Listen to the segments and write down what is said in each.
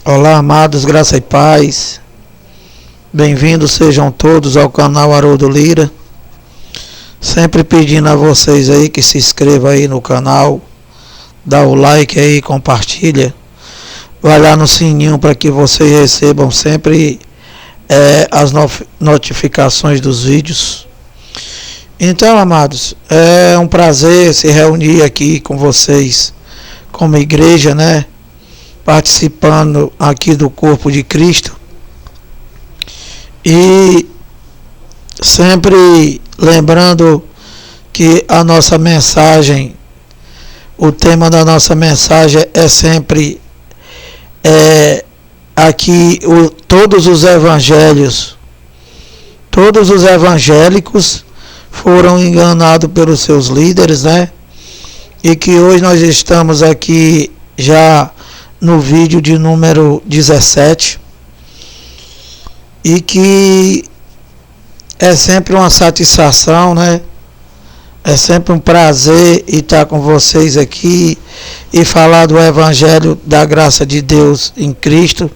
Olá, amados, graça e paz. Bem-vindos sejam todos ao canal Haroldo Lira. Sempre pedindo a vocês aí que se inscrevam aí no canal, dá o like aí, compartilha, vai lá no sininho para que vocês recebam sempre as notificações dos vídeos. Então, amados, é um prazer se reunir aqui com vocês como igreja, né? Participando aqui do corpo de Cristo. E sempre lembrando que a nossa mensagem, o tema da nossa mensagem é sempre aqui todos os evangélicos foram enganados pelos seus líderes, né? E que hoje nós estamos aqui já no vídeo de número 17, e que é sempre uma satisfação, né? É sempre um prazer estar com vocês aqui e falar do Evangelho da graça de Deus em Cristo,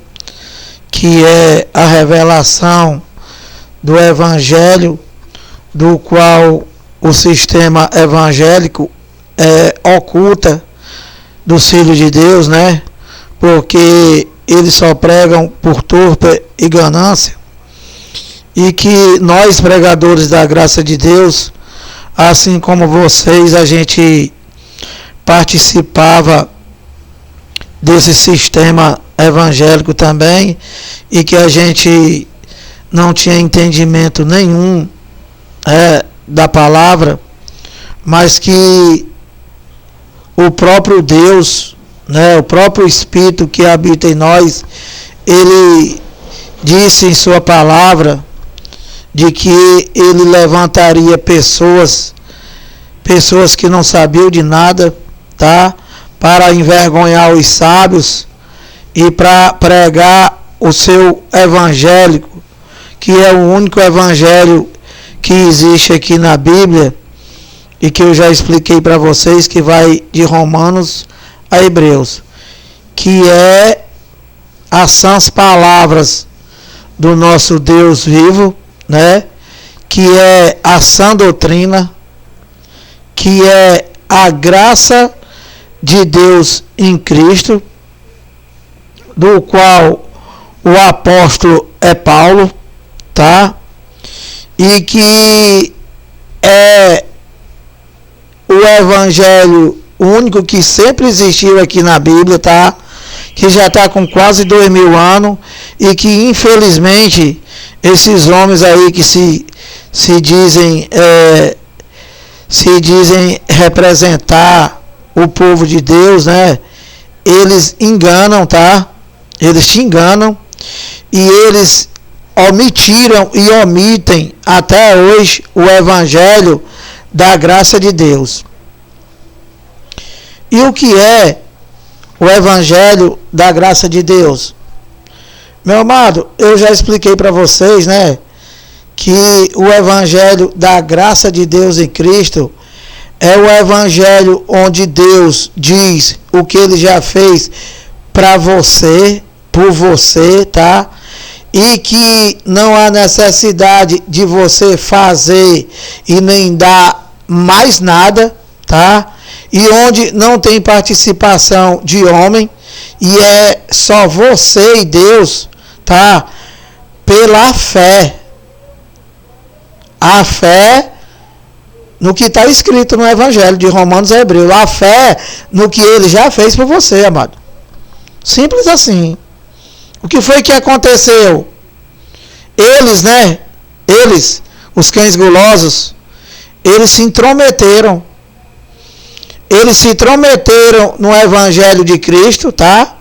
que é a revelação do Evangelho, do qual o sistema evangélico oculta dos filhos de Deus, né? Porque eles só pregam por torpe e ganância, e que nós, pregadores da graça de Deus, assim como vocês, a gente participava desse sistema evangélico também, e que a gente não tinha entendimento nenhum da palavra, mas que o próprio Deus, né, o próprio Espírito que habita em nós, ele disse em sua palavra de que ele levantaria pessoas que não sabiam de nada, tá? Para envergonhar os sábios e para pregar o seu evangelho, que é o único evangelho que existe aqui na Bíblia, e que eu já expliquei para vocês, que vai de Romanos a Hebreus, que é as sãs palavras do nosso Deus vivo, né? Que é a sã doutrina, que é a graça de Deus em Cristo, do qual o apóstolo é Paulo, tá? E que é o evangelho único que sempre existiu aqui na Bíblia, tá? Que já está com quase 2000 anos, e que infelizmente esses homens aí que se dizem representar o povo de Deus, né? Eles enganam, tá? Eles te enganam, e eles omitiram e omitem até hoje o evangelho da graça de Deus. E o que é o Evangelho da graça de Deus? Meu amado, eu já expliquei para vocês, né? Que o Evangelho da graça de Deus em Cristo é o Evangelho onde Deus diz o que Ele já fez para você, por você, tá? E que não há necessidade de você fazer e nem dar mais nada, tá? E onde não tem participação de homem, e é só você e Deus, tá? Pela fé. A fé no que está escrito no Evangelho de Romanos a Hebreus. A fé no que Ele já fez por você, amado. Simples assim. O que foi que aconteceu? Eles, né? Eles, os cães gulosos, eles se intrometeram. Eles se intrometeram no Evangelho de Cristo, tá?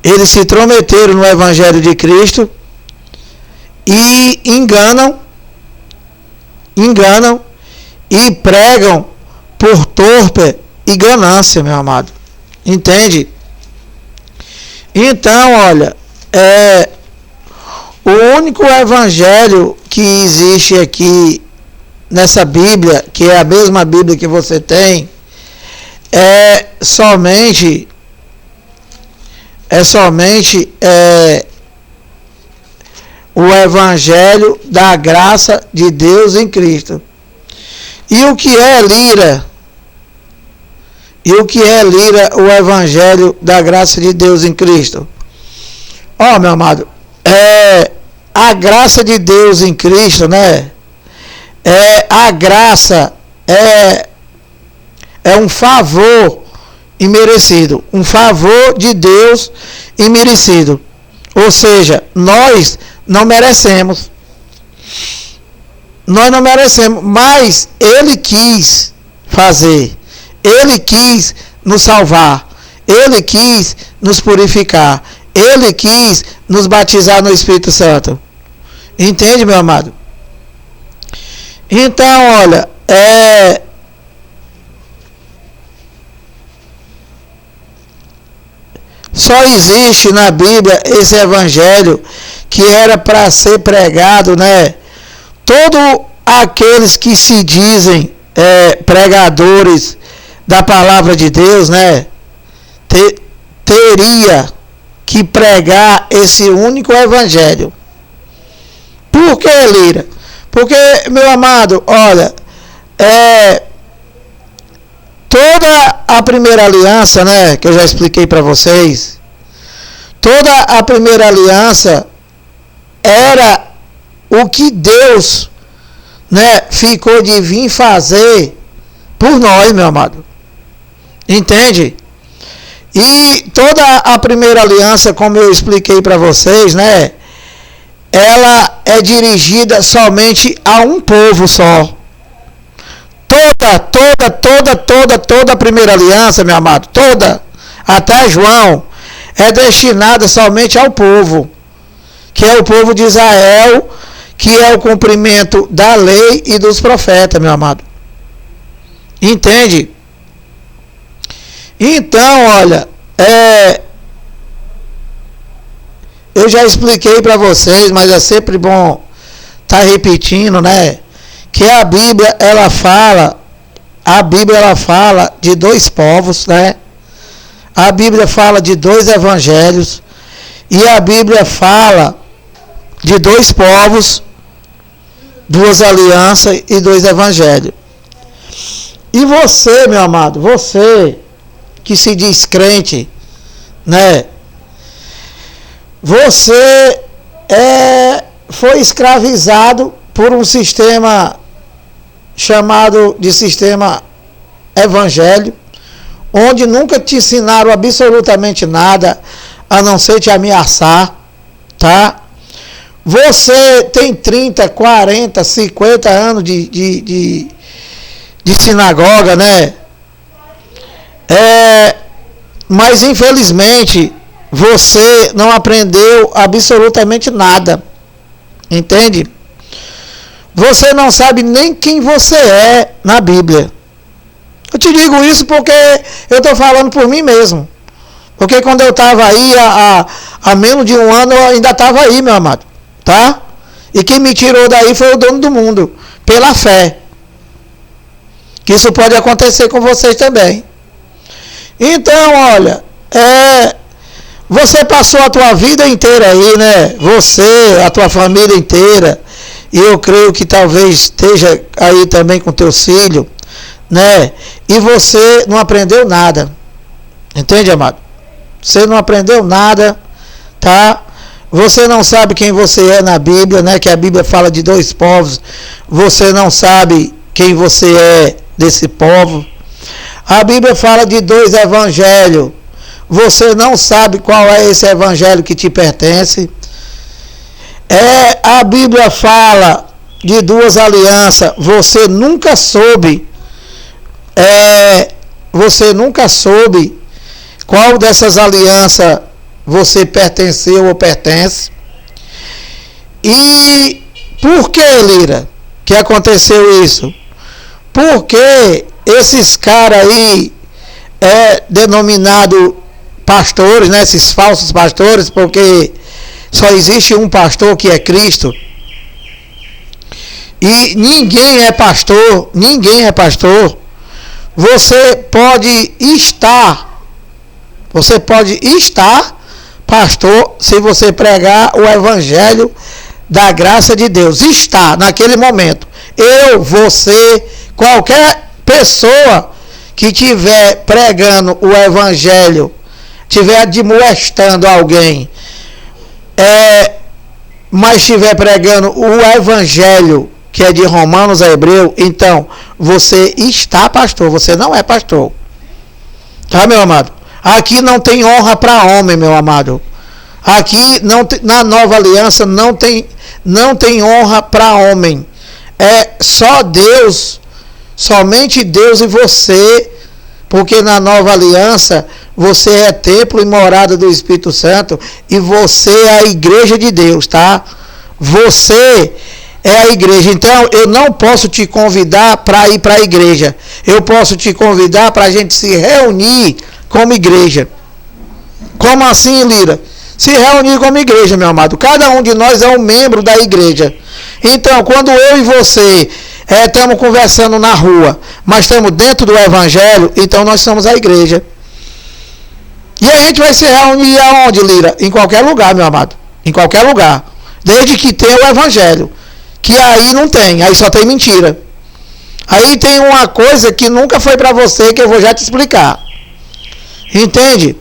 Eles se intrometeram no Evangelho de Cristo e enganam e pregam por torpe e ganância, meu amado. Entende? Então, olha, o único evangelho que existe aqui nessa Bíblia, que é a mesma Bíblia que você tem, é somente é somente o Evangelho da graça de Deus em Cristo. E o que é lira? E o que é lira o Evangelho da graça de Deus em Cristo? Ó, meu amado, a graça de Deus em Cristo, né? A graça é um favor imerecido, um favor de Deus imerecido. Ou seja, nós não merecemos. Nós não merecemos, mas Ele quis fazer. Ele quis nos salvar. Ele quis nos purificar. Ele quis nos batizar no Espírito Santo. Entende, meu amado? Então, olha, só existe na Bíblia esse Evangelho que era para ser pregado, né? Todos aqueles que se dizem pregadores da palavra de Deus, né? Teria que pregar esse único Evangelho. Por que, Lira? Porque, meu amado, olha, toda a primeira aliança, né, que eu já expliquei para vocês, toda a primeira aliança era o que Deus, né, ficou de vir fazer por nós, meu amado. Entende? E toda a primeira aliança, como eu expliquei para vocês, né, ela é dirigida somente a um povo só. Toda a primeira aliança, meu amado, toda, até João, é destinada somente ao povo, que é o povo de Israel, que é o cumprimento da lei e dos profetas, meu amado. Entende? Então, olha, eu já expliquei para vocês, mas é sempre bom estar repetindo, né? Que a Bíblia ela fala de dois povos, né? A Bíblia fala de dois evangelhos e a Bíblia fala de dois povos, duas alianças e dois evangelhos. E você, meu amado, você que se diz crente, né? Você foi escravizado por um sistema chamado de sistema evangélico, onde nunca te ensinaram absolutamente nada, a não ser te ameaçar, tá? Você tem 30, 40, 50 anos de sinagoga, né? Mas infelizmente você não aprendeu absolutamente nada. Entende? Você não sabe nem quem você é na Bíblia. Eu te digo isso porque eu estou falando por mim mesmo. Porque quando eu estava aí, há menos de um ano, eu ainda estava aí, meu amado. Tá? E quem me tirou daí foi o dono do mundo. Pela fé. Que isso pode acontecer com vocês também. Então, olha, você passou a tua vida inteira aí, né? Você, a tua família inteira, e eu creio que talvez esteja aí também com teus filhos, né? E você não aprendeu nada. Entende, amado? Você não aprendeu nada, tá? Você não sabe quem você é na Bíblia, né? Que a Bíblia fala de dois povos. Você não sabe quem você é desse povo. A Bíblia fala de dois evangelhos. Você não sabe qual é esse evangelho que te pertence. A Bíblia fala de duas alianças. Você nunca soube. Você nunca soube qual dessas alianças você pertenceu ou pertence. E por que, Lira, que aconteceu isso? Porque esses caras aí denominado pastores, né, esses falsos pastores, porque só existe um pastor que é Cristo. E ninguém é pastor. Você pode estar pastor se você pregar o evangelho da graça de Deus. Está naquele momento. Eu, você, qualquer pessoa que estiver pregando o evangelho, estiver admoestando alguém, mas estiver pregando o evangelho que é de Romanos a Hebreu, então você está pastor, você não é pastor. Tá, meu amado? Aqui não tem honra para homem, meu amado. Aqui não tem, na nova aliança não tem honra para homem. É só Deus, somente Deus e você, porque na nova aliança você é templo e morada do Espírito Santo e você é a igreja de Deus, tá? Você é a igreja. Então eu não posso te convidar para ir para a igreja. Eu posso te convidar para a gente se reunir como igreja. Como assim, Lira? Se reunir como igreja, meu amado. Cada um de nós é um membro da igreja. Então, quando eu e você estamos conversando na rua, mas estamos dentro do evangelho, então nós somos a igreja. E a gente vai se reunir aonde, Lira? Em qualquer lugar, meu amado. Em qualquer lugar. Desde que tenha o evangelho. Que aí não tem, aí só tem mentira. Aí tem uma coisa que nunca foi para você, que eu vou já te explicar. Entende?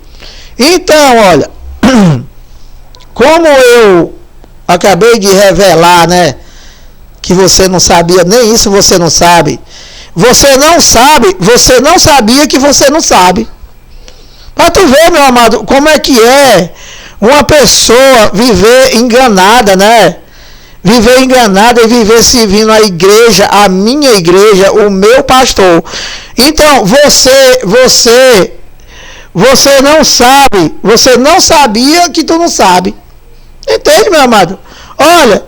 Então, olha, como eu acabei de revelar, né, que você não sabia, nem isso você não sabe. Você não sabia que você não sabe. Para tu ver, meu amado, como é que é uma pessoa viver enganada, né? Viver enganada e viver servindo a igreja, a minha igreja, o meu pastor. Então, você não sabe, você não sabia que tu não sabe. Entende, meu amado? Olha,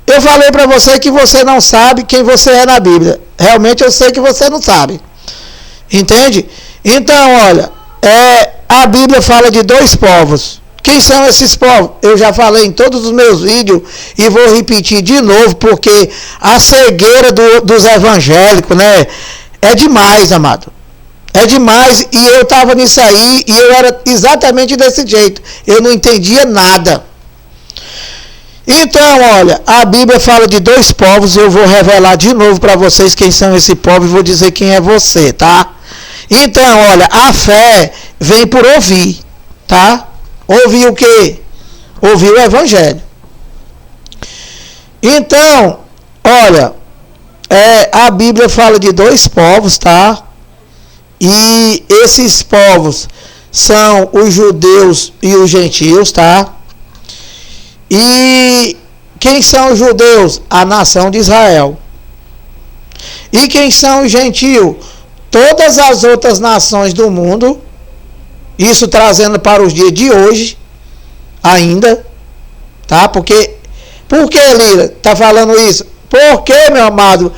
eu falei para você que você não sabe quem você é na Bíblia. Realmente eu sei que você não sabe. Entende? Então, olha, a Bíblia fala de 2 povos. Quem são esses povos? Eu já falei em todos os meus vídeos e vou repetir de novo, porque a cegueira dos evangélicos, né? É demais, amado. É demais, e eu estava nisso aí, e eu era exatamente desse jeito. Eu não entendia nada. Então, olha, a Bíblia fala de 2 povos, eu vou revelar de novo para vocês quem são esse povo e vou dizer quem é você, tá? Então, olha, a fé vem por ouvir, tá? Ouvir o quê? Ouvir o evangelho. Então, olha, a Bíblia fala de 2 povos, tá? E esses povos são os judeus e os gentios, tá? E quem são os judeus? A nação de Israel. E quem são os gentios? Todas as outras nações do mundo. Isso trazendo para os dias de hoje ainda, tá? Por que, Lira, tá falando isso? Porque, meu amado,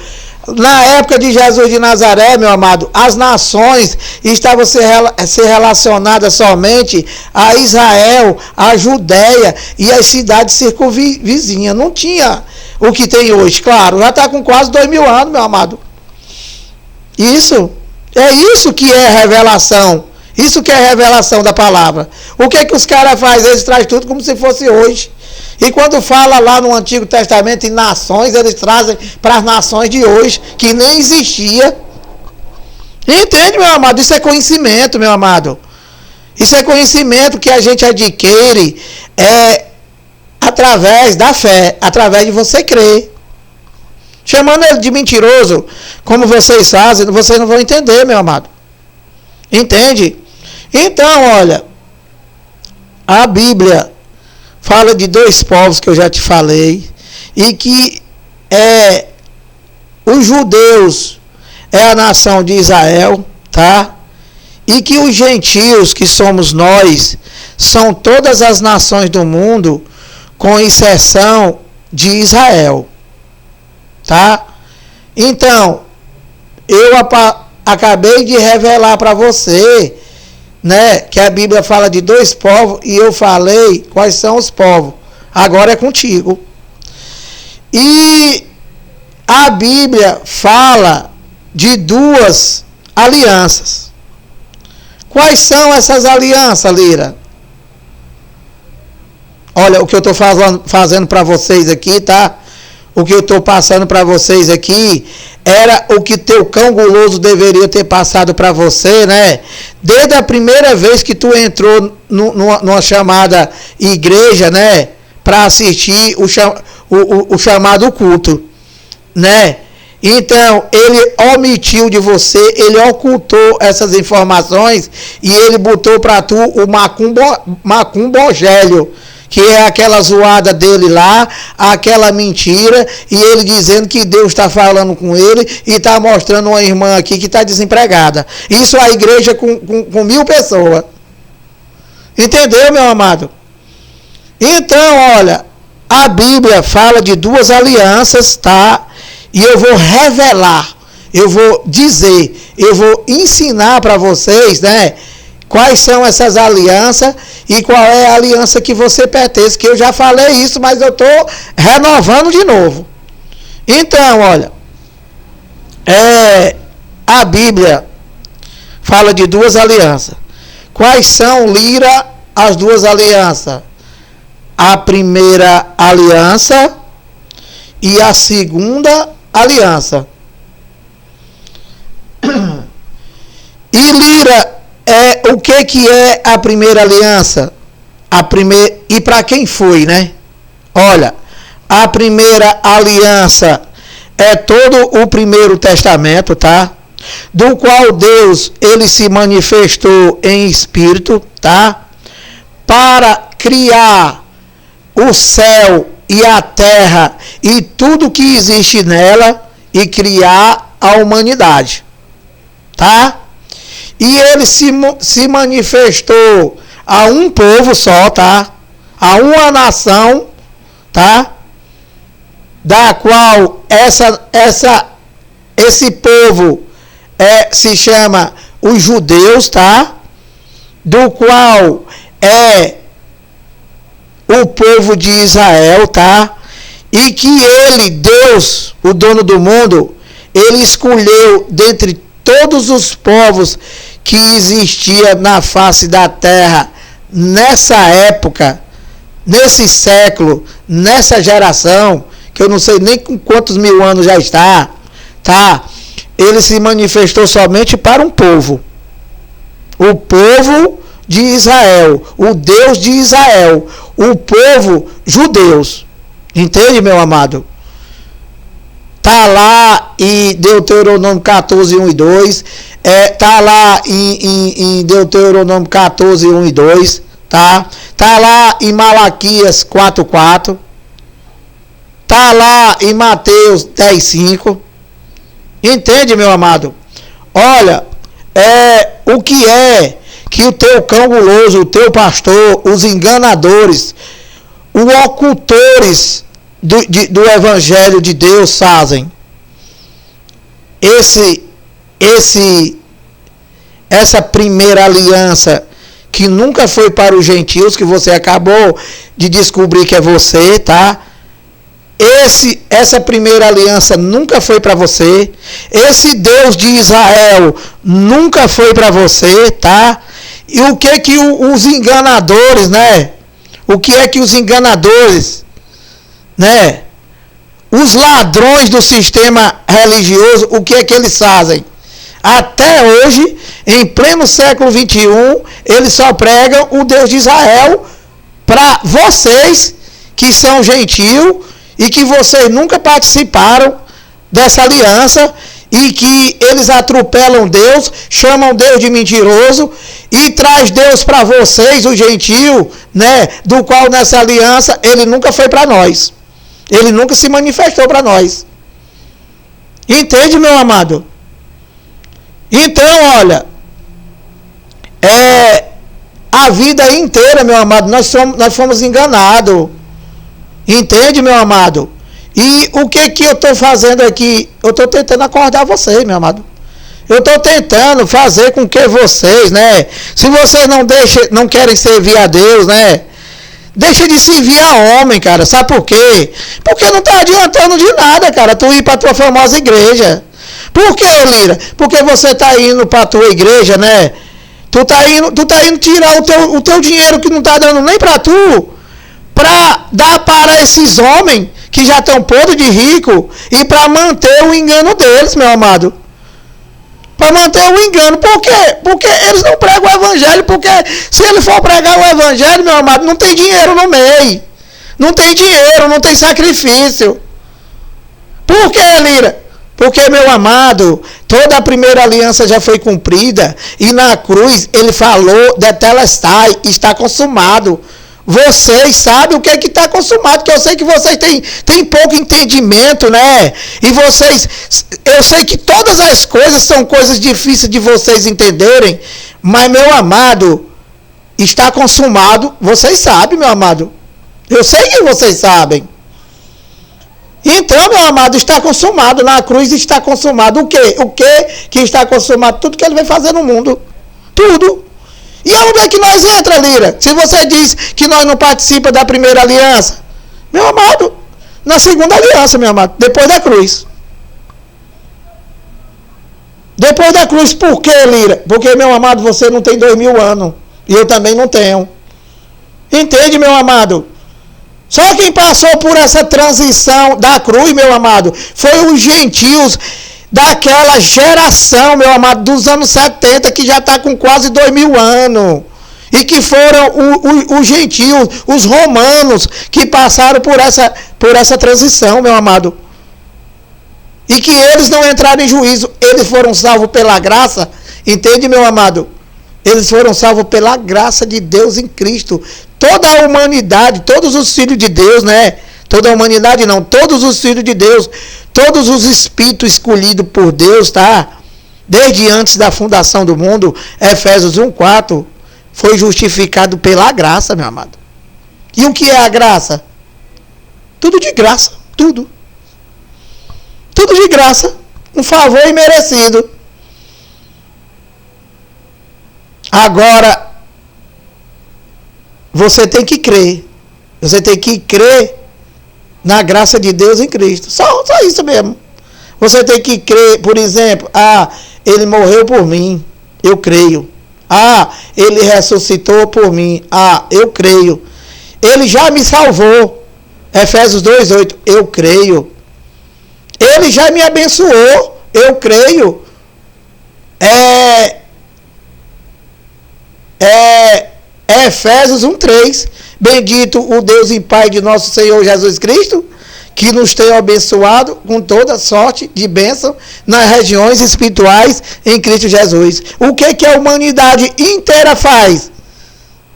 na época de Jesus de Nazaré, meu amado, as nações estavam se relacionadas somente a Israel, a Judéia e as cidades circunvizinhas. Não tinha o que tem hoje, claro. Já está com quase 2000 anos, meu amado. Isso que é revelação. Isso que é revelação da palavra. O que os caras fazem? Eles trazem tudo como se fosse hoje. E quando fala lá no Antigo Testamento em nações, eles trazem para as nações de hoje, que nem existia. Entende, meu amado? Isso é conhecimento, meu amado. Isso é conhecimento que a gente adquire através da fé, através de você crer. Chamando ele de mentiroso, como vocês fazem, vocês não vão entender, meu amado. Entende? Então, olha, a Bíblia fala de 2 povos que eu já te falei, e que os judeus é a nação de Israel, tá? E que os gentios, que somos nós, são todas as nações do mundo, com exceção de Israel, tá? Então, eu acabei de revelar para você, né, que a Bíblia fala de 2 povos, e eu falei quais são os povos. Agora é contigo. E a Bíblia fala de 2 alianças. Quais são essas alianças, Lira? Olha, o que eu estou fazendo para vocês aqui, tá? O que eu estou passando para vocês aqui era o que teu cão guloso deveria ter passado para você, né? Desde a primeira vez que tu entrou numa chamada igreja, né? Para assistir o chamado culto, né? Então, ele omitiu de você, ele ocultou essas informações e ele botou para tu o macumbogélio, que é aquela zoada dele lá, aquela mentira, e ele dizendo que Deus está falando com ele e está mostrando uma irmã aqui que está desempregada. Isso a igreja com 1.000 pessoas. Entendeu, meu amado? Então, olha, a Bíblia fala de 2 alianças, tá? E eu vou revelar, eu vou dizer, eu vou ensinar para vocês, né? Quais são essas alianças e qual é a aliança que você pertence, que eu já falei isso, mas eu estou renovando de novo. Então, olha, a Bíblia fala de 2 alianças. Quais são, Lira, as 2 alianças? A primeira aliança e a segunda aliança. E Lira, o que é a primeira aliança? E para quem foi, né? Olha, a primeira aliança é todo o Primeiro Testamento, tá? Do qual Deus, ele se manifestou em espírito, tá? Para criar o céu e a terra e tudo que existe nela e criar a humanidade, tá? E ele se manifestou a um povo só, tá? A uma nação, tá? Da qual esse povo se chama os judeus, tá? Do qual é o povo de Israel, tá? E que ele, Deus, o dono do mundo, ele escolheu dentre todos os povos que existia na face da terra nessa época, nesse século, nessa geração, que eu não sei nem com quantos 1000 anos já está, tá? Ele se manifestou somente para um povo. O povo de Israel, o Deus de Israel, o povo judeus. Entende, meu amado? Tá lá em Deuteronômio 14, 1 e 2. Tá lá em Deuteronômio 14, 1 e 2. Tá? Tá lá em Malaquias 4, 4. Tá lá em Mateus 10, 5. Entende, meu amado? Olha, o que é que o teu cão guloso, o teu pastor, os enganadores, os ocultores do Evangelho de Deus fazem? Essa primeira aliança que nunca foi para os gentios, que você acabou de descobrir que é você, tá? Essa primeira aliança nunca foi para você. Esse Deus de Israel nunca foi para você, tá? E o que que os enganadores, né? O que é que os enganadores, né? Os ladrões do sistema religioso, o que é que eles fazem? Até hoje, em pleno século XXI, eles só pregam o Deus de Israel para vocês que são gentios e que vocês nunca participaram dessa aliança e que eles atropelam Deus, chamam Deus de mentiroso e traz Deus para vocês, o gentio, né, do qual nessa aliança ele nunca foi para nós. Ele nunca se manifestou para nós. Entende, meu amado? Então, olha, a vida inteira, meu amado, nós fomos enganados. Entende, meu amado? E o que eu estou fazendo aqui? Eu estou tentando acordar vocês, meu amado. Eu estou tentando fazer com que vocês, né? Se vocês não querem servir a Deus, né? Deixa de servir a homem, cara. Sabe por quê? Porque não está adiantando de nada, cara, tu ir para a tua famosa igreja. Por quê, Lira? Porque você está indo para a tua igreja, né? Tu tá indo tirar o teu dinheiro que não está dando nem para tu, para dar para esses homens que já estão podres de rico e para manter o engano deles, meu amado. Para manter o engano. Por quê? Porque eles não pregam o evangelho. Porque se ele for pregar o evangelho, meu amado, não tem dinheiro no meio. Não tem dinheiro, não tem sacrifício. Por quê, Lira? Porque, meu amado, toda a primeira aliança já foi cumprida. E na cruz ele falou, Tetelestai, está consumado. Vocês sabem o que é que está consumado, que eu sei que vocês têm pouco entendimento, né? E vocês, eu sei que todas as coisas são coisas difíceis de vocês entenderem, mas, meu amado, está consumado, vocês sabem, meu amado. Eu sei que vocês sabem. Então, meu amado, está consumado, na cruz está consumado. O quê? O que está consumado? Tudo que ele vai fazer no mundo. Tudo. E onde é que nós entra, Lira? Se você diz que nós não participamos da primeira aliança, meu amado, na segunda aliança, meu amado, depois da cruz. Depois da cruz, por quê, Lira? Porque, meu amado, você não tem 2000 anos. E eu também não tenho. Entende, meu amado? Só quem passou por essa transição da cruz, meu amado, foi os gentios daquela geração, meu amado, dos anos 70, que já está com quase 2000 anos. E que foram os gentios, os romanos, que passaram por essa transição, meu amado. E que eles não entraram em juízo, eles foram salvos pela graça. Entende, meu amado? Eles foram salvos pela graça de Deus em Cristo. Toda a humanidade, todos os filhos de Deus, né? Toda a humanidade não, todos os filhos de Deus, todos os espíritos escolhidos por Deus, tá? Desde antes da fundação do mundo, Efésios 1:4, foi justificado pela graça, meu amado. E o que é a graça? Tudo de graça, tudo. Tudo de graça, um favor imerecido. Agora, você tem que crer. Você tem que crer na graça de Deus em Cristo. Só isso mesmo. Você tem que crer, por exemplo, ele morreu por mim. Eu creio. Ele ressuscitou por mim. Eu creio. Ele já me salvou. Efésios 2:8. Eu creio. Ele já me abençoou. Eu creio. Efésios 1:3. Bendito o Deus e Pai de nosso Senhor Jesus Cristo, que nos tem abençoado com toda sorte de bênção nas regiões espirituais em Cristo Jesus. O que a humanidade inteira faz?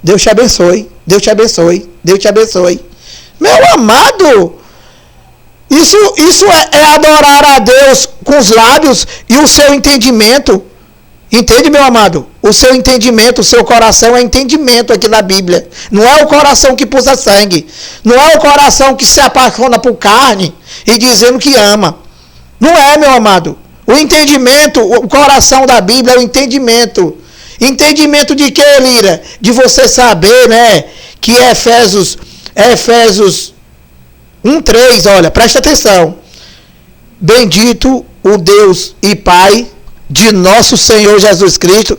Deus te abençoe, Deus te abençoe, Deus te abençoe. Meu amado, isso é adorar a Deus com os lábios e o seu entendimento. Entende, meu amado? O seu entendimento, o seu coração é entendimento aqui na Bíblia. Não é o coração que pulsa sangue. Não é o coração que se apaixona por carne e dizendo que ama. Não é, meu amado. O entendimento, o coração da Bíblia é o entendimento. Entendimento de quê, Lira? De você saber, né? Que Efésios 1:3, olha, presta atenção. Bendito o Deus e Pai de nosso Senhor Jesus Cristo,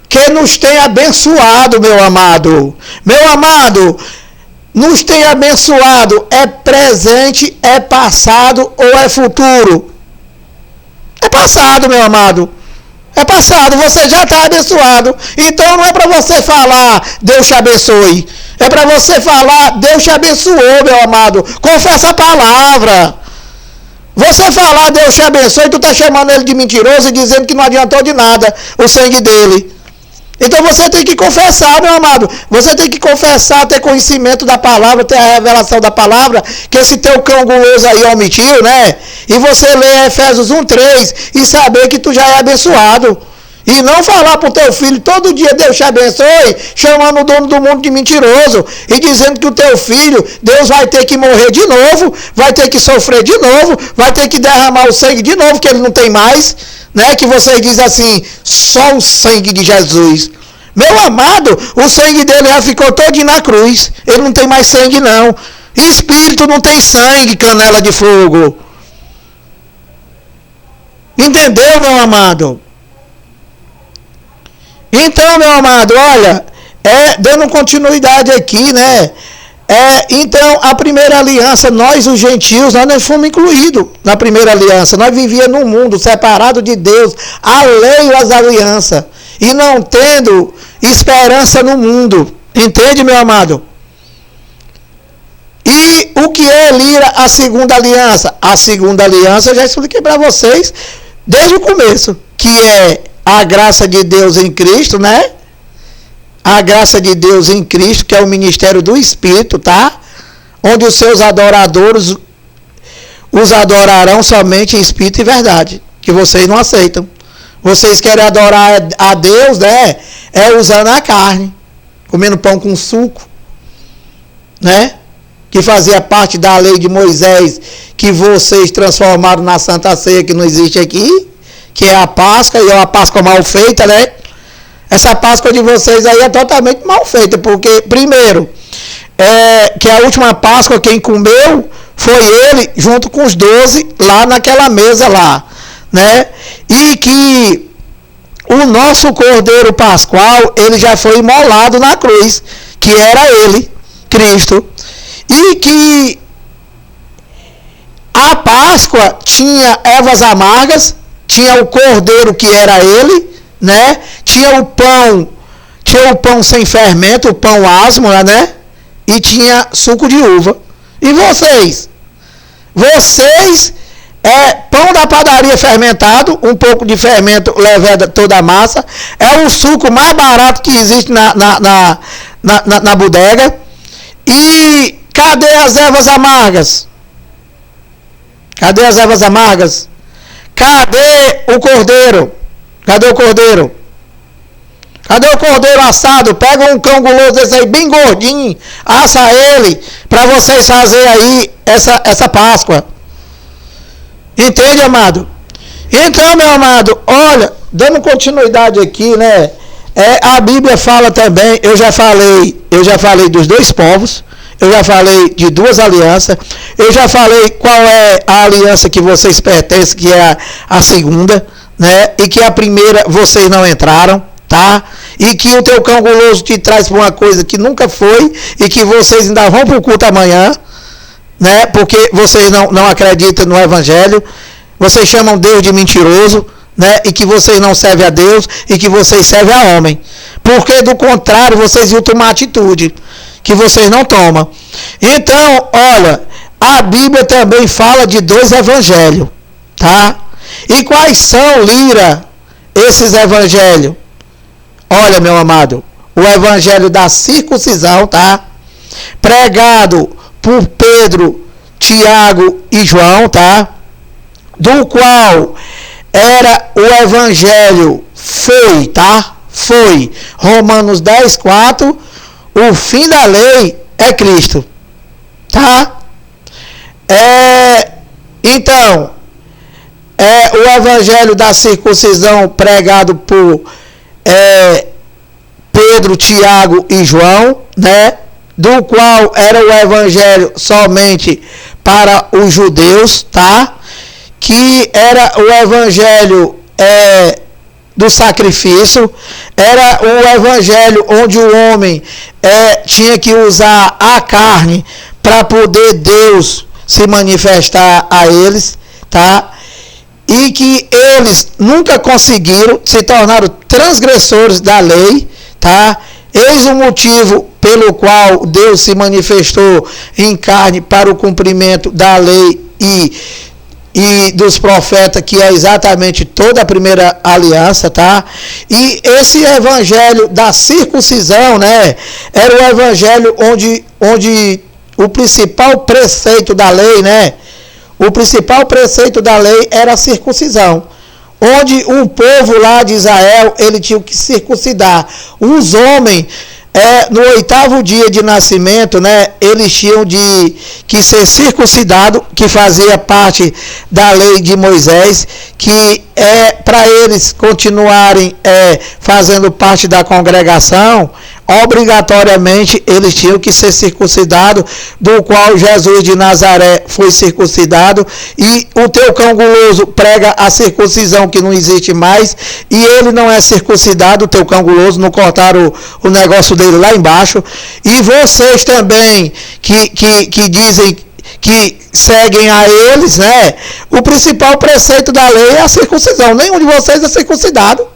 que nos tem abençoado, meu amado. Meu amado, nos tem abençoado. É presente, é passado ou é futuro? É passado, meu amado. É passado, você já está abençoado. Então não é para você falar, Deus te abençoe. É para você falar, Deus te abençoou, meu amado. Confessa a palavra. Você falar, Deus te abençoe, tu está chamando ele de mentiroso e dizendo que não adiantou de nada o sangue dele. Então você tem que confessar, meu amado. Você tem que confessar, ter conhecimento da palavra, ter a revelação da palavra, que esse teu cão guloso aí omitiu, né? E você lê Efésios 1:3 e saber que tu já é abençoado. E não falar para o teu filho todo dia, Deus te abençoe, chamando o dono do mundo de mentiroso e dizendo que o teu filho, Deus vai ter que morrer de novo, vai ter que sofrer de novo, vai ter que derramar o sangue de novo, que ele não tem mais, né? Que você diz assim, só o sangue de Jesus. Meu amado, o sangue dele já ficou todo na cruz, ele não tem mais sangue não. Espírito não tem sangue, canela de fogo. Entendeu, meu amado? Então, meu amado, olha, dando continuidade aqui, né? Então, a primeira aliança, nós os gentios, nós não fomos incluídos na primeira aliança. Nós vivíamos num mundo separado de Deus, alheio às alianças, e não tendo esperança no mundo. Entende, meu amado? E o que é, Lira, a segunda aliança? A segunda aliança eu já expliquei para vocês desde o começo, que é a graça de Deus em Cristo, né? A graça de Deus em Cristo, que é o ministério do Espírito, tá? Onde os seus adoradores os adorarão somente em Espírito e verdade, que vocês não aceitam. Vocês querem adorar a Deus, né? Usando a carne, comendo pão com suco, né? Que fazia parte da lei de Moisés, que vocês transformaram na Santa Ceia, que não existe aqui, que é a Páscoa, e é uma Páscoa mal feita, né? Essa Páscoa de vocês aí é totalmente mal feita, porque, primeiro, que a última Páscoa quem comeu foi ele, junto com os 12, lá naquela mesa lá, né? E que o nosso Cordeiro Pascual, ele já foi imolado na cruz, que era ele, Cristo. E que a Páscoa tinha ervas amargas, tinha o cordeiro que era ele, né? Tinha o pão sem fermento, o pão asmo, né? E tinha suco de uva. E vocês? Vocês pão da padaria fermentado, um pouco de fermento leveda toda a massa, é o suco mais barato que existe na bodega. E cadê as ervas amargas? Cadê as ervas amargas? Cadê o cordeiro? Cadê o cordeiro? Cadê o cordeiro assado? Pega um cão guloso desse aí, bem gordinho, assa ele, para vocês fazerem aí essa Páscoa. Entende, amado? Então, meu amado, olha, dando continuidade aqui, né? A Bíblia fala também, eu já falei dos dois povos, eu já falei de duas alianças, eu já falei qual é a aliança que vocês pertencem, que é a segunda, né? E que a primeira vocês não entraram, tá? E que o teu cão guloso te traz para uma coisa que nunca foi e que vocês ainda vão para o culto amanhã, né? Porque vocês não acreditam no Evangelho, vocês chamam Deus de mentiroso, né? E que vocês não servem a Deus e que vocês servem a homem. Porque do contrário, vocês iam tomar atitude que vocês não tomam. Então, olha, a Bíblia também fala de dois evangelhos, tá? E quais são, Lira, esses evangelhos? Olha, meu amado, o evangelho da circuncisão, tá? Pregado por Pedro, Tiago e João, tá? Do qual era o evangelho, foi Romanos 10, 4, o fim da lei é Cristo, tá? Então, o evangelho da circuncisão pregado por Pedro, Tiago e João, né? Do qual era o evangelho somente para os judeus, tá? Que era o evangelho do sacrifício, era o evangelho onde o homem tinha que usar a carne para poder Deus se manifestar a eles, tá? E que eles nunca conseguiram, se tornaram transgressores da lei, tá? Eis o motivo pelo qual Deus se manifestou em carne para o cumprimento da lei e dos profetas, que é exatamente toda a primeira aliança, tá? E esse evangelho da circuncisão, né? Era o evangelho onde o principal preceito da lei, né? O principal preceito da lei era a circuncisão. Onde um povo lá de Israel, ele tinha que circuncidar. Os homens, no 8º dia de nascimento, né, eles tinham que ser circuncidados, que fazia parte da lei de Moisés, que para eles continuarem fazendo parte da congregação, obrigatoriamente eles tinham que ser circuncidados, do qual Jesus de Nazaré foi circuncidado, e o teu cão guloso prega a circuncisão que não existe mais, e ele não é circuncidado, o teu cão guloso, não cortaram o negócio dele lá embaixo, e vocês também que dizem que seguem a eles, né? O principal preceito da lei é a circuncisão, nenhum de vocês é circuncidado.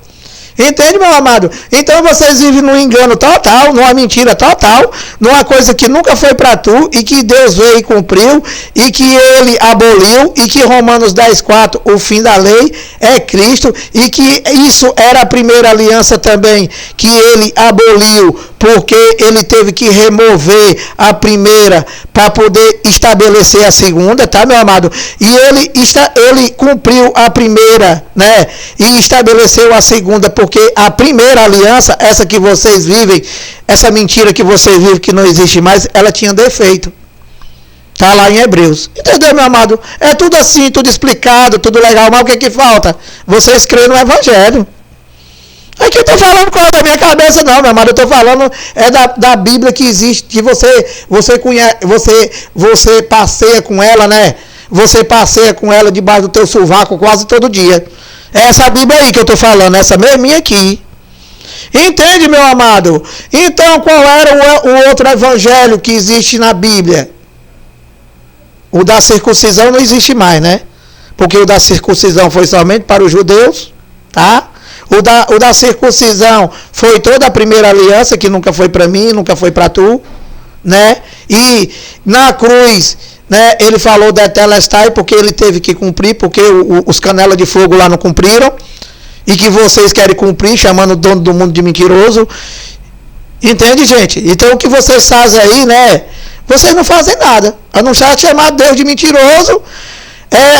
Entende, meu amado? Então vocês vivem num engano total, numa mentira total, numa coisa que nunca foi para tu e que Deus veio e cumpriu e que ele aboliu, e que Romanos 10:4, o fim da lei é Cristo, e que isso era a primeira aliança também que ele aboliu, porque ele teve que remover a primeira para poder estabelecer a segunda, tá, meu amado? E ele cumpriu a primeira, né? E estabeleceu a segunda, porque a primeira aliança, essa que vocês vivem, essa mentira que vocês vivem, que não existe mais, ela tinha defeito. Está lá em Hebreus. Entendeu, meu amado? É tudo assim, tudo explicado, tudo legal, mas o que falta? Vocês creem no Evangelho. Aqui eu estou falando coisa da minha cabeça, não, meu amado. Eu estou falando da Bíblia que existe, que você conhece, você passeia com ela, né? Você passeia com ela debaixo do teu sovaco quase todo dia. É essa Bíblia aí que eu estou falando, essa mesminha aqui. Entende, meu amado? Então, qual era o outro evangelho que existe na Bíblia? O da circuncisão não existe mais, né? Porque o da circuncisão foi somente para os judeus, tá? O da circuncisão foi toda a primeira aliança, que nunca foi para mim, nunca foi para tu, né? E na cruz, né, ele falou da Telestai, porque ele teve que cumprir, porque os canelas de fogo lá não cumpriram, e que vocês querem cumprir, chamando o dono do mundo de mentiroso. Entende, gente? Então o que vocês fazem aí, né? Vocês não fazem nada, a não ser chamar Deus de mentiroso,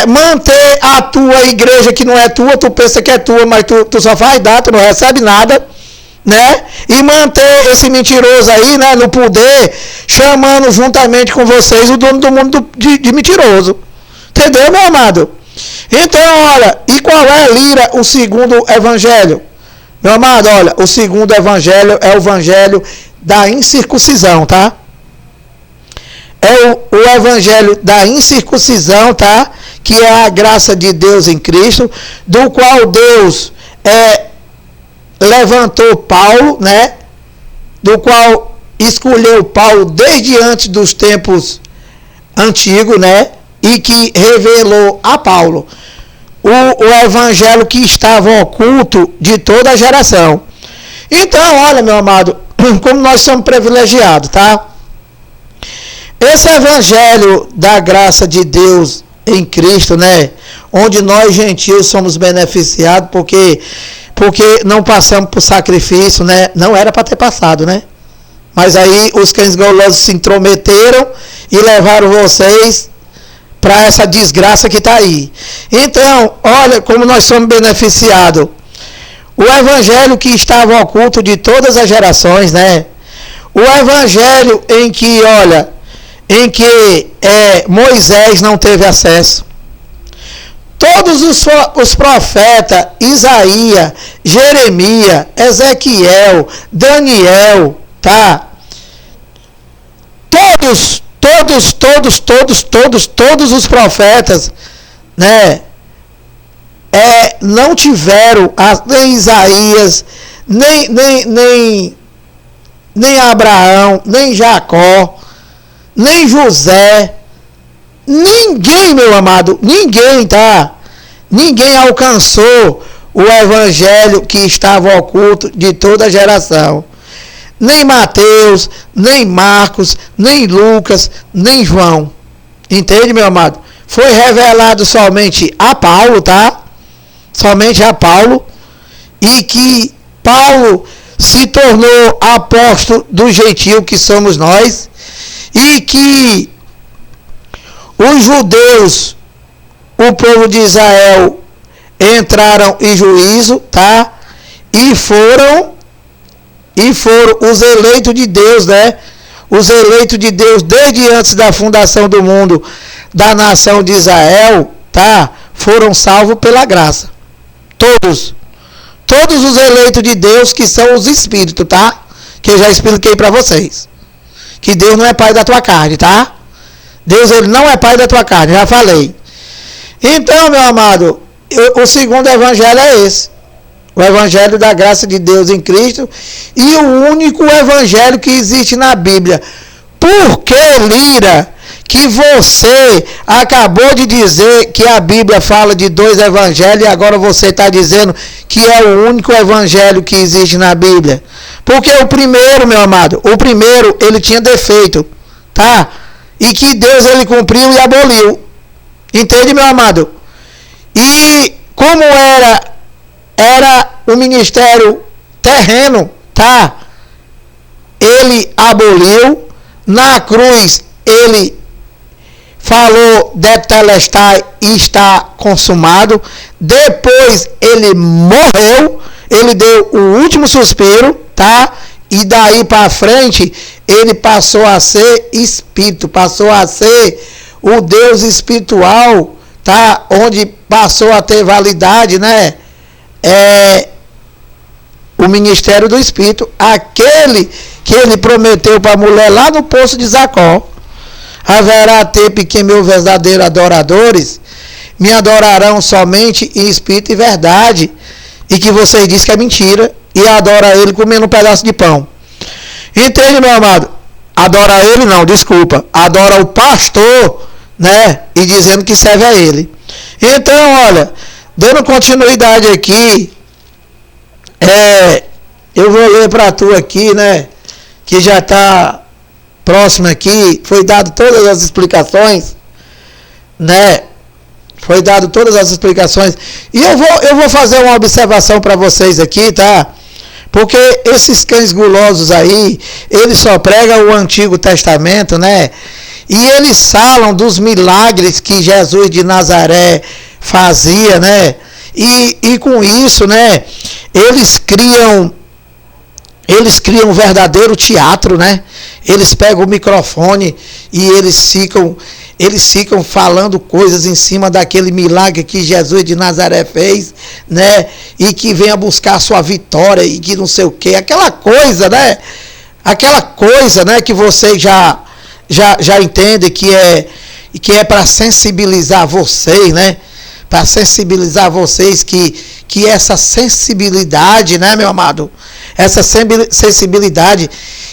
manter a tua igreja que não é tua, tu pensa que é tua, mas tu só faz dar, tu não recebe nada, né? E manter esse mentiroso aí, né, no poder, chamando juntamente com vocês o dono do mundo de mentiroso. Entendeu, meu amado? Então, olha, e qual é, Lira, o segundo evangelho? Meu amado, olha, o segundo evangelho é o evangelho da incircuncisão, tá? É o evangelho da incircuncisão, tá? Que é a graça de Deus em Cristo, do qual Deus levantou Paulo, né? Do qual escolheu Paulo desde antes dos tempos antigos, né? E que revelou a Paulo o evangelho que estava oculto de toda a geração. Então, olha, meu amado, como nós somos privilegiados, tá? Esse evangelho da graça de Deus em Cristo, né? Onde nós gentios somos beneficiados porque não passamos por sacrifício, né? Não era para ter passado, né? Mas aí os cães golosos se intrometeram e levaram vocês para essa desgraça que está aí. Então, olha como nós somos beneficiados. O evangelho que estava oculto de todas as gerações, né? O evangelho em que, olha, Moisés não teve acesso. Todos os profetas, Isaías, Jeremias, Ezequiel, Daniel, tá? Todos os profetas, né? Não tiveram nem Isaías, nem Abraão, nem Jacó, nem José, ninguém, meu amado, ninguém, tá? Ninguém alcançou o evangelho que estava oculto de toda a geração. Nem Mateus, nem Marcos, nem Lucas, nem João. Entende, meu amado? Foi revelado somente a Paulo, tá? Somente a Paulo. E que Paulo se tornou apóstolo do gentio que somos nós. E que os judeus, o povo de Israel, entraram em juízo, tá? E foram os eleitos de Deus, né? Os eleitos de Deus desde antes da fundação do mundo, da nação de Israel, tá? Foram salvos pela graça. Todos os eleitos de Deus, que são os espíritos, tá? que eu já expliquei para vocês. Que Deus não é pai da tua carne, tá? Deus, ele não é pai da tua carne, já falei. Então, meu amado, o segundo evangelho é esse. O evangelho da graça de Deus em Cristo. E o único evangelho que existe na Bíblia. Por que, Lira, que você acabou de dizer que a Bíblia fala de 2 evangelhos e agora você está dizendo que é o único evangelho que existe na Bíblia? Porque o primeiro, meu amado, o primeiro, ele tinha defeito, tá? E que Deus, ele cumpriu e aboliu. Entende, meu amado? E como era o ministério terreno, tá? Ele aboliu. Na cruz, ele falou, tetelestai, está consumado. Depois, ele morreu. Ele deu o último suspiro, tá? E daí para frente, ele passou a ser espírito, passou a ser o Deus espiritual, tá? Onde passou a ter validade, né? O ministério do Espírito, aquele que ele prometeu para a mulher lá no poço de Jacó. Haverá tempo que meus verdadeiros adoradores me adorarão somente em espírito e verdade, e que vocês dizem que é mentira, e adora ele comendo um pedaço de pão. Entende, meu amado? Adora ele não, desculpa. Adora o pastor, né? E dizendo que serve a ele. Então, olha, dando continuidade aqui, eu vou ler para tu aqui, né? Que já está próximo aqui. Foi dado todas as explicações, né? Foi dado todas as explicações. E eu vou fazer uma observação para vocês aqui, tá? Porque esses cães gulosos aí, eles só pregam o Antigo Testamento, né? E eles falam dos milagres que Jesus de Nazaré fazia, né? E com isso, né? Eles criam um verdadeiro teatro, né? Eles pegam o microfone e eles ficam falando coisas em cima daquele milagre que Jesus de Nazaré fez, né? E que venha buscar a sua vitória e que não sei o quê. Aquela coisa, né? Aquela coisa, né? Que vocês já entendem que é para sensibilizar vocês, né? Para sensibilizar vocês que essa sensibilidade, né, meu amado? Essa sensibilidade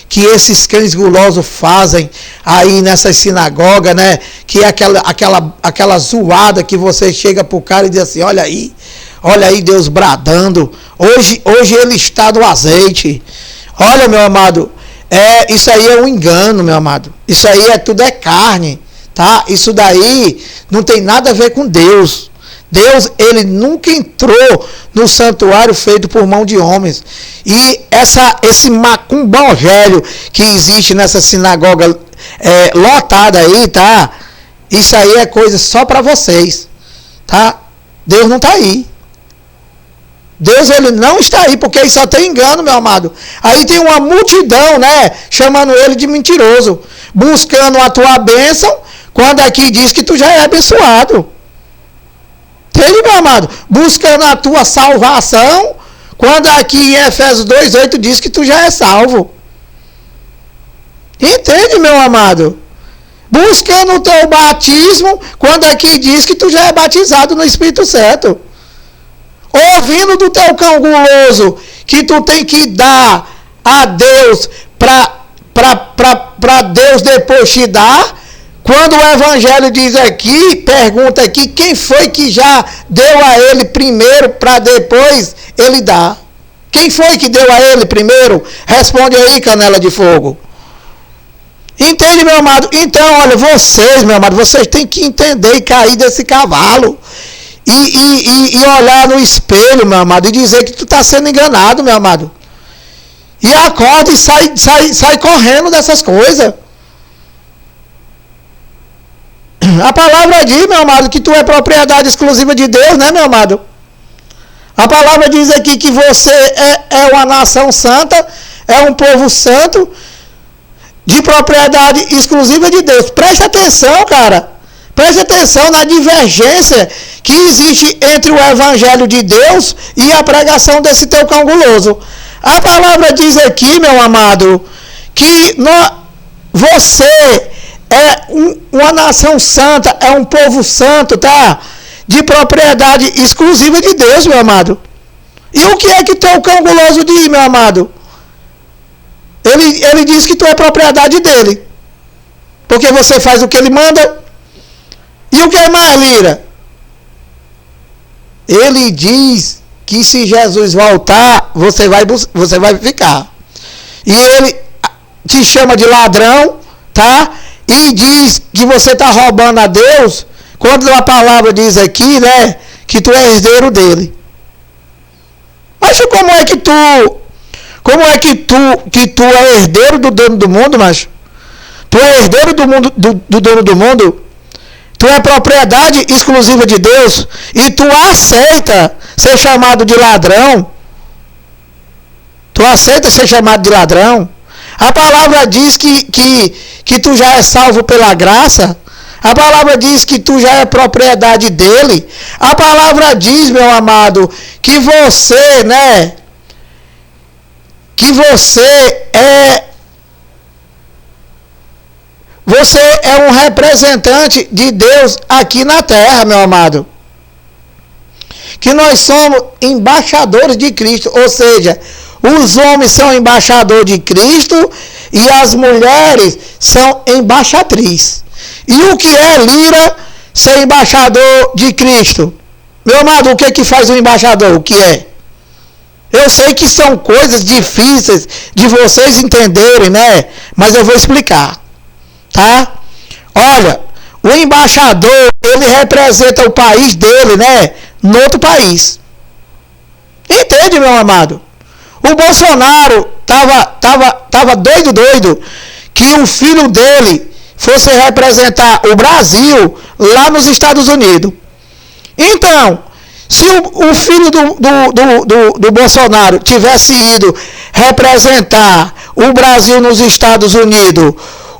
que esses cães gulosos fazem aí nessas sinagogas, né? Que é aquela zoada que você chega pro cara e diz assim, olha aí Deus bradando, hoje ele está do azeite. Olha, meu amado, isso aí é um engano, meu amado. Isso aí tudo é carne, tá? Isso daí não tem nada a ver com Deus. Deus, ele nunca entrou no santuário feito por mão de homens. E esse macumbangélio que existe nessa sinagoga lotada aí, tá? Isso aí é coisa só para vocês, tá? Deus não está aí. Deus, ele não está aí, porque aí só tem engano, meu amado. Aí tem uma multidão, né? Chamando ele de mentiroso. Buscando a tua bênção, quando aqui diz que tu já é abençoado. Entende, meu amado? Buscando a tua salvação, quando aqui em Efésios 2:8 diz que tu já é salvo. Entende, meu amado? Buscando o teu batismo, quando aqui diz que tu já é batizado no Espírito Santo. Ouvindo do teu cão guloso, que tu tem que dar a Deus para Deus depois te dar. Quando o Evangelho diz aqui, pergunta aqui, quem foi que já deu a ele primeiro para depois ele dar? Quem foi que deu a ele primeiro? Responde aí, canela de fogo. Entende, meu amado? Então, olha, vocês, meu amado, vocês têm que entender e cair desse cavalo. E olhar no espelho, meu amado, e dizer que tu está sendo enganado, meu amado. E acorda e sai correndo dessas coisas. A palavra diz, meu amado, que tu é propriedade exclusiva de Deus, né, meu amado? A palavra diz aqui que você é uma nação santa, é um povo santo, de propriedade exclusiva de Deus. Preste atenção, cara. Preste atenção na divergência que existe entre o Evangelho de Deus e a pregação desse teu cão guloso. A palavra diz aqui, meu amado, que você é uma nação santa, é um povo santo, tá? De propriedade exclusiva de Deus, meu amado. E o que é que tem o cão guloso de ir, meu amado? Ele diz que tu é propriedade dele. Porque você faz o que ele manda. E o que mais, Lira? Ele diz que se Jesus voltar, você vai ficar. E ele te chama de ladrão, tá? E diz que você está roubando a Deus, quando a palavra diz aqui, né, que tu é herdeiro dele. Mas como é que tu é herdeiro do dono do mundo, macho? Tu é herdeiro do dono do mundo? Tu é propriedade exclusiva de Deus e tu aceita ser chamado de ladrão? Tu aceita ser chamado de ladrão? A palavra diz que tu já é salvo pela graça. A palavra diz que tu já é propriedade dele. A palavra diz, meu amado, que você, né? Que você é um representante de Deus aqui na terra, meu amado. Que nós somos embaixadores de Cristo, ou seja, os homens são embaixadores de Cristo e as mulheres são embaixatrizes. E o que é, Lira, ser embaixador de Cristo? Meu amado, o que faz um embaixador? O que é? Eu sei que são coisas difíceis de vocês entenderem, né? Mas eu vou explicar, tá? Olha, o embaixador, ele representa o país dele, né? No outro país. Entende, meu amado? O Bolsonaro tava doido que o filho dele fosse representar o Brasil lá nos Estados Unidos. Então, se o filho do Bolsonaro tivesse ido representar o Brasil nos Estados Unidos,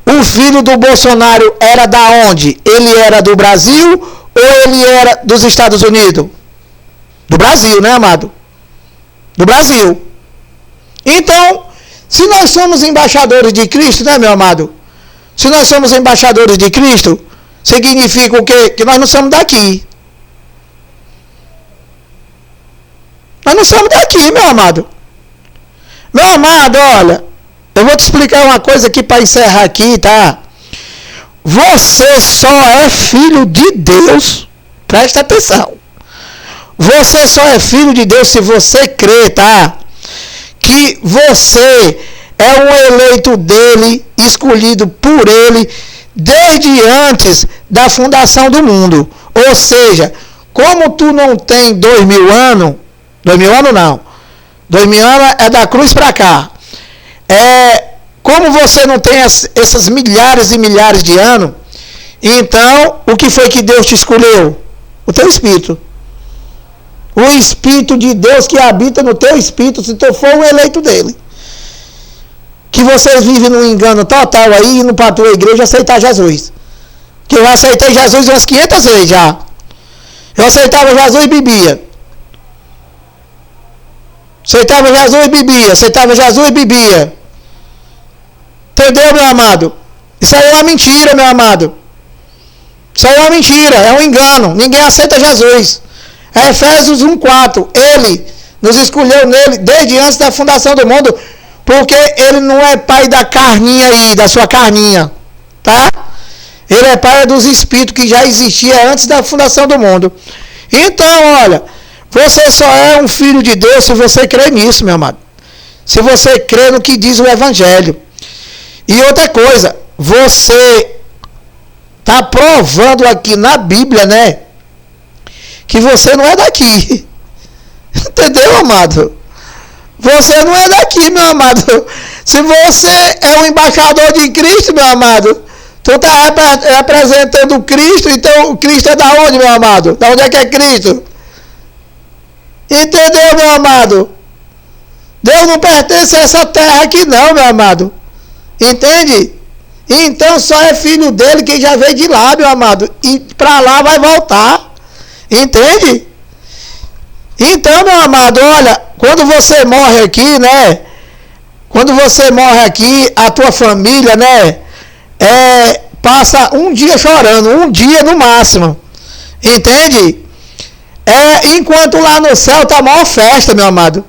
o filho do Bolsonaro era da onde? Ele era do Brasil ou ele era dos Estados Unidos? Do Brasil, né, amado? Do Brasil. Então, se nós somos embaixadores de Cristo, né, meu amado? Se nós somos embaixadores de Cristo, significa o quê? Que nós não somos daqui. Nós não somos daqui, meu amado. Meu amado, olha, eu vou te explicar uma coisa aqui para encerrar aqui, tá? Você só é filho de Deus. Presta atenção. Você só é filho de Deus se você crê, tá? Que você é um eleito dele, escolhido por ele, desde antes da fundação do mundo. Ou seja, como tu não tem 2000 anos, 2000 anos não, 2000 anos é da cruz para cá. Como você não tem essas milhares e milhares de anos, então, o que foi que Deus te escolheu? O teu espírito. O Espírito de Deus que habita no teu espírito, se tu for um eleito dele. Que vocês vivem num engano total aí, indo para a tua igreja aceitar Jesus. Que eu aceitei Jesus umas 500 vezes já. Eu aceitava Jesus e bebia. Aceitava Jesus e bebia. Aceitava Jesus e bebia. Entendeu, meu amado? Isso aí é uma mentira, meu amado. Isso aí é uma mentira, é um engano. Ninguém aceita Jesus. Efésios 1:4. Ele nos escolheu nele desde antes da fundação do mundo, porque ele não é pai da carninha aí, da sua carninha, tá? Ele é pai dos espíritos que já existia antes da fundação do mundo. Então, olha, você só é um filho de Deus se você crê nisso, meu amado. Se você crê no que diz o Evangelho. E outra coisa, você está provando aqui na Bíblia, né? Que você não é daqui. Entendeu, amado? Você não é daqui, meu amado. Se você é um embaixador de Cristo, meu amado, tu está representando Cristo, então Cristo é da onde, meu amado? Da onde é que é Cristo? Entendeu, meu amado? Deus não pertence a essa terra aqui não, meu amado. Entende? Então só é filho dele que já veio de lá, meu amado. E para lá vai voltar. Entende? Então, meu amado, olha, quando você morre aqui, né? Quando você morre aqui, a tua família, né? Passa um dia chorando, um dia no máximo. Entende? Enquanto lá no céu tá a maior festa, meu amado.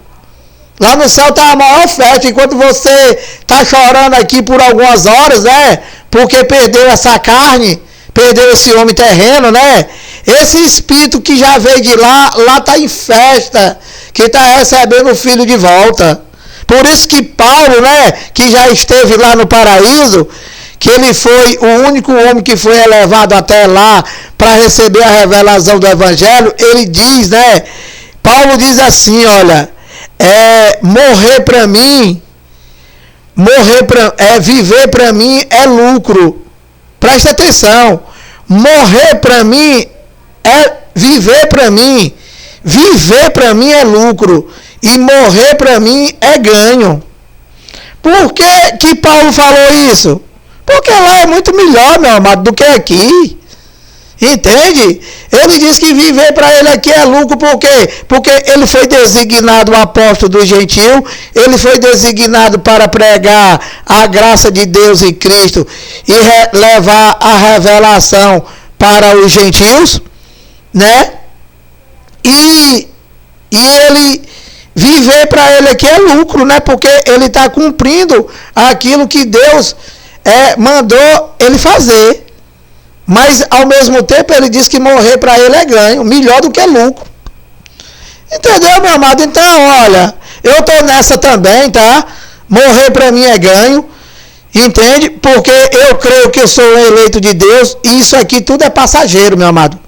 Lá no céu tá a maior festa, enquanto você tá chorando aqui por algumas horas, né? Porque perdeu essa carne, perdeu esse homem terreno, né? Esse espírito que já veio de lá tá em festa, que tá recebendo o filho de volta. Por isso que Paulo, né, que já esteve lá no paraíso, que ele foi o único homem que foi elevado até lá para receber a revelação do evangelho, ele diz, né? Paulo diz assim, olha, morrer para mim, viver para mim é lucro. Presta atenção. Morrer para mim é viver para mim. Viver para mim é lucro e morrer para mim é ganho. Por que Paulo falou isso? Porque lá é muito melhor, meu amado, do que aqui. Entende? Ele diz que viver para ele aqui é lucro, por quê? Porque ele foi designado o apóstolo do gentio, ele foi designado para pregar a graça de Deus em Cristo e levar a revelação para os gentios, né? E ele viver para ele aqui é lucro, né? Porque ele está cumprindo aquilo que Deus mandou ele fazer. Mas, ao mesmo tempo, ele diz que morrer para ele é ganho, melhor do que lucro. Entendeu, meu amado? Então, olha, eu estou nessa também, tá? Morrer para mim é ganho, entende? Porque eu creio que eu sou um eleito de Deus e isso aqui tudo é passageiro, meu amado.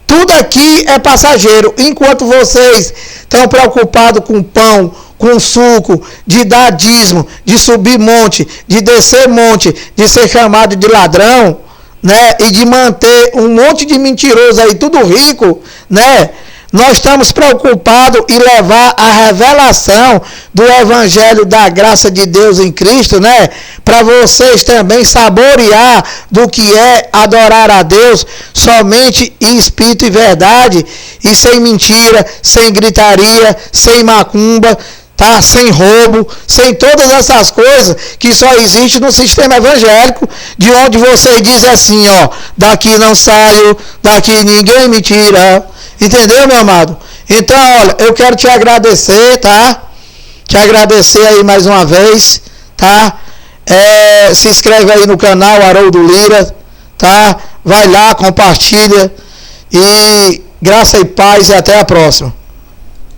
Tudo aqui é passageiro. Enquanto vocês estão preocupados com pão, com suco, de dar dízimo, de subir monte, de descer monte, de ser chamado de ladrão, né, e de manter um monte de mentiroso aí, tudo rico, né? Nós estamos preocupados em levar a revelação do Evangelho da graça de Deus em Cristo, né? Para vocês também saborear do que é adorar a Deus somente em espírito e verdade, e sem mentira, sem gritaria, sem macumba, tá? Sem roubo, sem todas essas coisas que só existe no sistema evangélico, de onde você diz assim, ó, daqui não saio, daqui ninguém me tira. Entendeu, meu amado? Então, olha, eu quero te agradecer, tá? Te agradecer aí mais uma vez, tá? Se inscreve aí no canal Haroldo Lira, tá? Vai lá, compartilha e graça e paz e até a próxima.